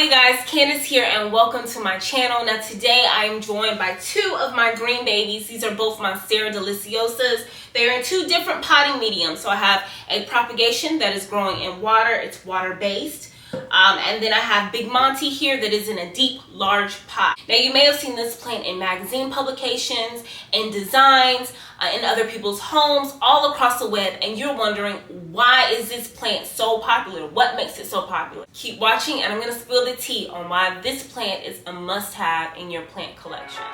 Hi you guys, Candace here and welcome to my channel. Now today I am joined by two of my green babies. These are both Monstera Deliciosas. They're in two different potting mediums. So I have a Propogation that is growing in water. It's water based. And then I have Big Monty here that is in a deep, large pot. Now you may have seen this plant in magazine publications, in designs, in other people's homes, all across the web, and you're wondering, why is this plant so popular? What makes it so popular? Keep watching and I'm going to spill the tea on why this plant is a must-have in your plant collection.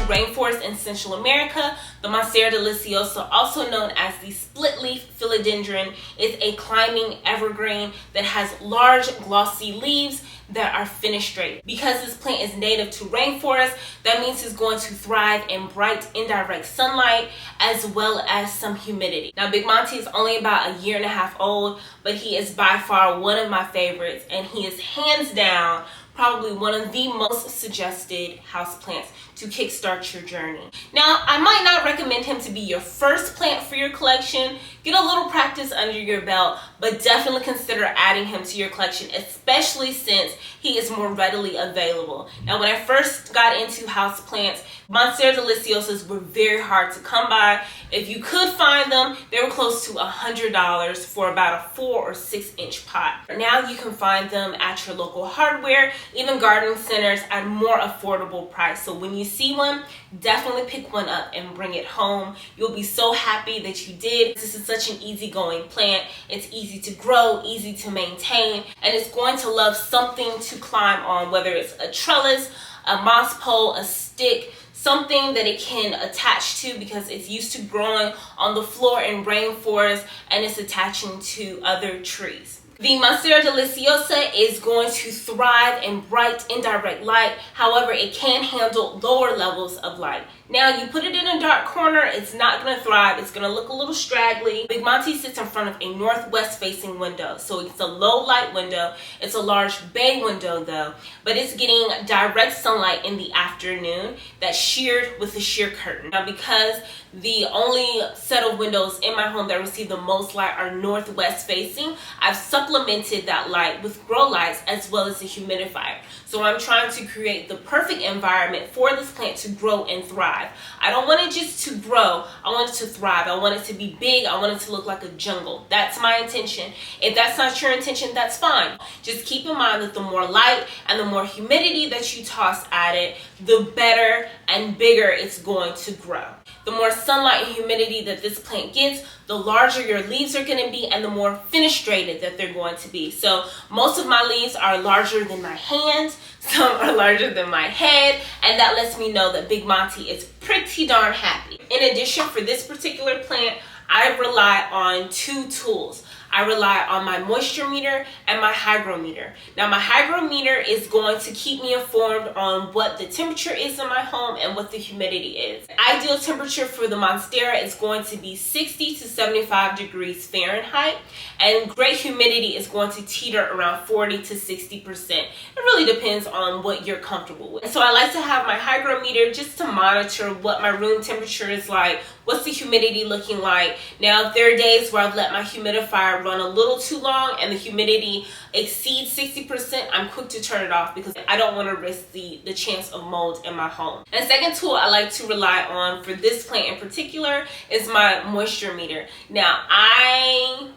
Rainforest in Central America, the Monstera Deliciosa, also known as the split-leaf philodendron, is a climbing evergreen that has large glossy leaves that are fenestrate. Because this plant is native to rainforest, that means it's going to thrive in bright indirect sunlight as well as some humidity. Now Big Monty is only about a year and a half old, but he is by far one of my favorites, and he is hands down probably one of the most suggested houseplants to kickstart your journey. Now, I might not recommend him to be your first plant for your collection. Get a little practice under your belt, but definitely consider adding him to your collection, especially since he is more readily available. Now, when I first got into houseplants, Monstera Deliciosas were very hard to come by. If you could find them, they were close to $100 for about a 4 or 6 inch pot. Now you can find them at your local hardware, even gardening centers at more affordable price. So when you see one, definitely pick one up and bring it home. You'll be so happy that you did. This is such an easygoing plant. It's easy to grow, easy to maintain, and it's going to love something to climb on, whether it's a trellis, a moss pole, a stick, something that it can attach to because it's used to growing on the floor in rainforest and it's attaching to other trees. The Monstera Deliciosa is going to thrive in bright indirect light. However, it can handle lower levels of light. Now, you put it in a dark corner, it's not going to thrive. It's going to look a little straggly. Big Monty sits in front of a northwest facing window. So it's a low light window. It's a large bay window though, but it's getting direct sunlight in the afternoon that's sheared with a sheer curtain. Now, because the only set of windows in my home that receive the most light are northwest facing, I've supplemented that light with grow lights as well as a humidifier. So I'm trying to create the perfect environment for this plant to grow and thrive. I don't want it just to grow, I want it to thrive. I want it to be big, I want it to look like a jungle. That's my intention. If that's not your intention, that's fine. Just keep in mind that the more light and the more humidity that you toss at it, the better and bigger it's going to grow. The more sunlight and humidity that this plant gets, the larger your leaves are going to be and the more fenestrated that they're going to be. So most of my leaves are larger than my hands, some are larger than my head, and that lets me know that Big Monty is pretty darn happy. In addition, for this particular plant, I rely on two tools. I rely on my moisture meter and my hygrometer. Now my hygrometer is going to keep me informed on what the temperature is in my home and what the humidity is. Ideal temperature for the Monstera is going to be 60 to 75 degrees Fahrenheit, and great humidity is going to teeter around 40 to 60%. It really depends on what you're comfortable with. And so I like to have my hygrometer just to monitor what my room temperature is like, what's the humidity looking like. Now if there are days where I've let my humidifier run a little too long and the humidity exceeds 60%, I'm quick to turn it off because I don't want to risk the chance of mold in my home. And second tool I like to rely on for this plant in particular is my moisture meter. Now I'm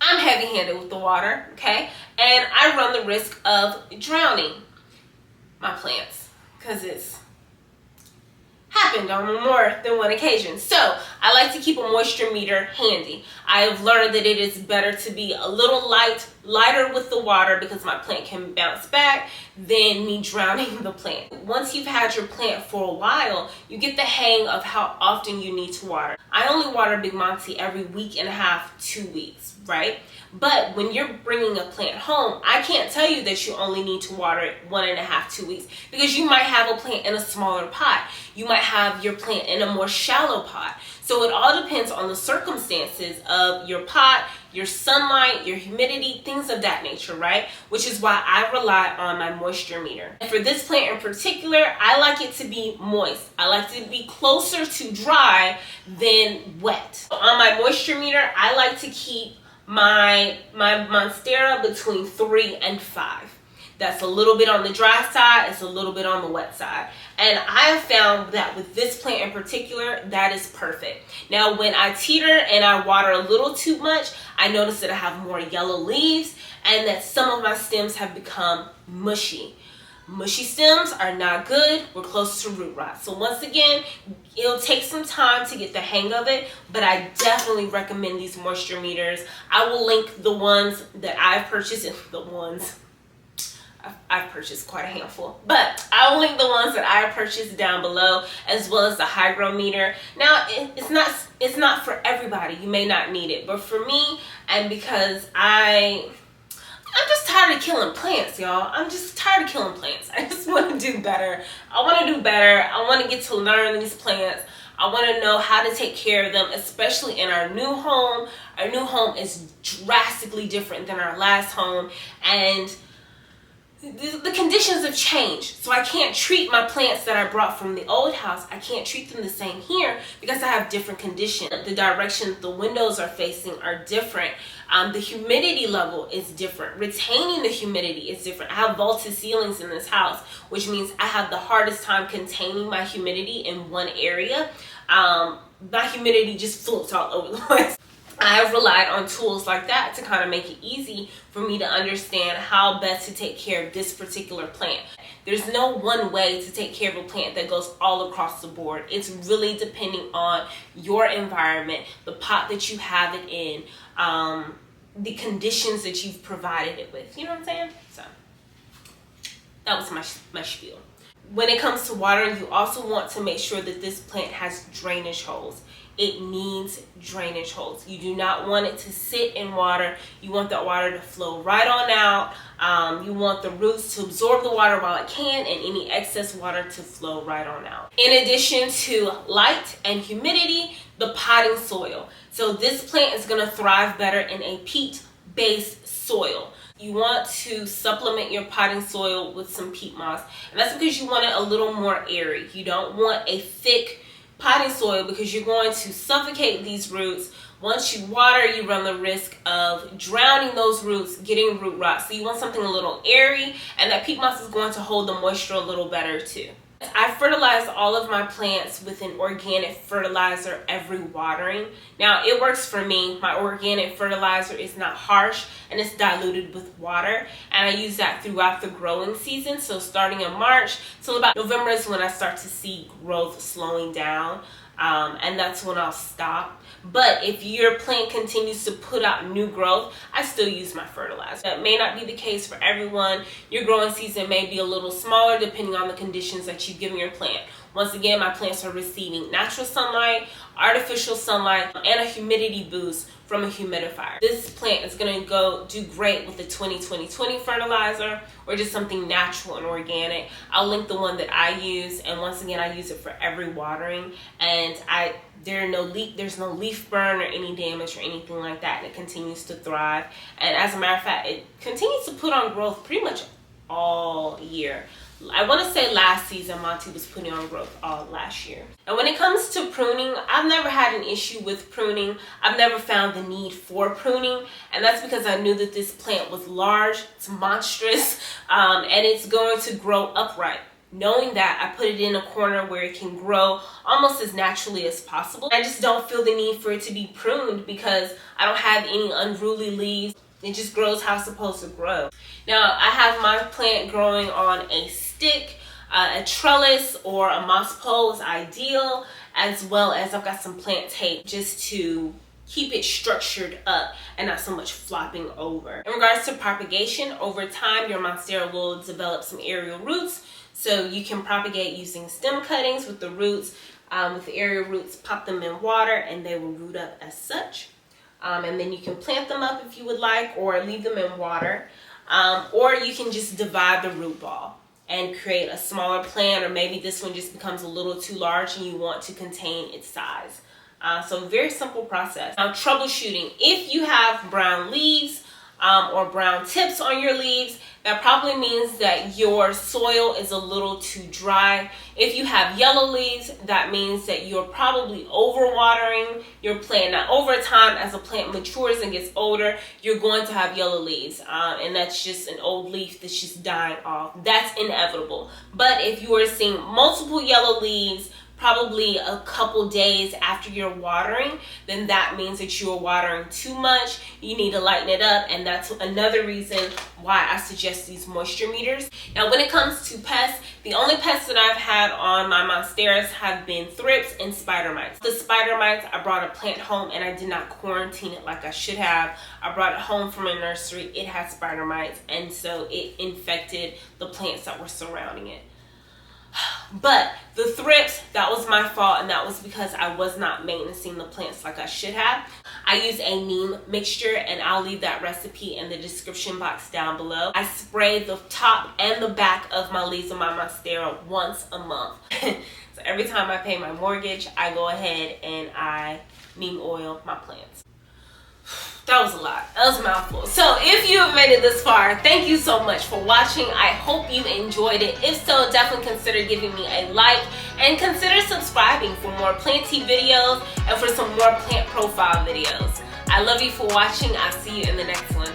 heavy-handed with the water, okay? And I run the risk of drowning my plants because it's happened on more than one occasion. So I like to keep a moisture meter handy. I have learned that it is better to be a little lighter with the water because my plant can bounce back than me drowning the plant. Once you've had your plant for a while, you get the hang of how often you need to water. I only water Big Monty every week and a half, 2 weeks, right? But when you're bringing a plant home, I can't tell you that you only need to water it 1.5, 2 weeks, because you might have a plant in a smaller pot. You might have your plant in a more shallow pot. So it all depends on the circumstances of your pot, your sunlight, your humidity, things of that nature, right? Which is why I rely on my moisture meter. And for this plant in particular, I like it to be moist. I like it to be closer to dry than wet. On my moisture meter, I like to keep my Monstera between 3 and 5. That's a little bit on the dry side, it's a little bit on the wet side. And I have found that with this plant in particular, that is perfect. Now, when I teeter and I water a little too much, I notice that I have more yellow leaves and that some of my stems have become mushy. Mushy stems are not good. We're close to root rot. So once again, it'll take some time to get the hang of it, but I definitely recommend these moisture meters. I will link the ones that I've purchased, and I've purchased quite a handful, but I will link the ones that I purchased down below, as well as the hygrometer. Now, it's not for everybody. You may not need it, but for me, and because I'm just tired of killing plants, y'all. I'm just tired of killing plants. I just want to do better. I want to do better. I want to get to learn these plants. I want to know how to take care of them, especially in our new home. Our new home is drastically different than our last home, and the conditions have changed. So I can't treat my plants that I brought from the old house, I can't treat them the same here because I have different conditions. The direction the windows are facing are different. The humidity level is different. Retaining the humidity is different. I have vaulted ceilings in this house, which means I have the hardest time containing my humidity in one area. My humidity just floats all over the place. I have relied on tools like that to kind of make it easy for me to understand how best to take care of this particular plant. There's no one way to take care of a plant that goes all across the board. It's really depending on your environment, the pot that you have it in, the conditions that you've provided it with. You know what I'm saying? So that was my spiel. When it comes to watering, you also want to make sure that this plant has drainage holes. It needs drainage holes. You do not want it to sit in water. You want that water to flow right on out. You want the roots to absorb the water while it can, and any excess water to flow right on out. In addition to light and humidity, the potting soil. So this plant is going to thrive better in a peat-based soil. You want to supplement your potting soil with some peat moss, and that's because you want it a little more airy. You don't want a thick potting soil because you're going to suffocate these roots. Once you water, you run the risk of drowning those roots, getting root rot. So you want something a little airy, and that peat moss is going to hold the moisture a little better too. I fertilize all of my plants with an organic fertilizer every watering. Now, it works for me. My organic fertilizer is not harsh and it's diluted with water, and I use that throughout the growing season. So starting in March till about November is when I start to see growth slowing down, and that's when I'll stop. But if your plant continues to put out new growth, I still use my fertilizer. That may not be the case for everyone. Your growing season may be a little smaller depending on the conditions that you've given your plant. Once again, my plants are receiving natural sunlight, artificial sunlight, and a humidity boost from a humidifier. This plant is going to go do great with the 20-20-20 fertilizer or just something natural and organic. I'll link the one that I use, and once again, I use it for every watering, and there's no leaf burn or any damage or anything like that, and it continues to thrive. And as a matter of fact, it continues to put on growth pretty much all year. I want to say last season Monty was putting on growth all last year. And when it comes to pruning, I've never had an issue with pruning. I've never found the need for pruning, and that's because I knew that this plant was large, it's monstrous, and it's going to grow upright. Knowing that, I put it in a corner where it can grow almost as naturally as possible. I just don't feel the need for it to be pruned because I don't have any unruly leaves. It just grows how it's supposed to grow. Now, I have my plant growing on a stick, a trellis, or a moss pole is ideal, as well as I've got some plant tape just to keep it structured up and not so much flopping over. In regards to propagation, over time your Monstera will develop some aerial roots, so you can propagate using stem cuttings with the roots. With the aerial roots, pop them in water and they will root up as such. And then you can plant them up if you would like, or leave them in water, or you can just divide the root ball and create a smaller plant, or maybe this one just becomes a little too large and you want to contain its size. So very simple process. Now, troubleshooting. If you have brown leaves or brown tips on your leaves, that probably means that your soil is a little too dry. If you have yellow leaves, that means that you're probably overwatering your plant. Now, over time, as a plant matures and gets older, you're going to have yellow leaves, and that's just an old leaf that's just dying off. That's inevitable. But if you are seeing multiple yellow leaves, probably a couple days after you're watering, then that means that you are watering too much. You need to lighten it up, and that's another reason why I suggest these moisture meters. Now, when it comes to pests, the only pests that I've had on my monsteras have been thrips and spider mites. The spider mites, I brought a plant home and I did not quarantine it like I should have. I brought it home from a nursery. It had spider mites, and so it infected the plants that were surrounding it. But the thrips, that was my fault, and that was because I was not maintaining the plants like I should have. I use a neem mixture, and I'll leave that recipe in the description box down below. I spray the top and the back of my leaves of my monstera once a month. So every time I pay my mortgage, I go ahead and I neem oil my plants. That was a lot. That was a mouthful. So if you have made it this far, thank you so much for watching. I hope you enjoyed it. If so, definitely consider giving me a like and consider subscribing for more planty videos and for some more plant profile videos. I love you for watching. I'll see you in the next one.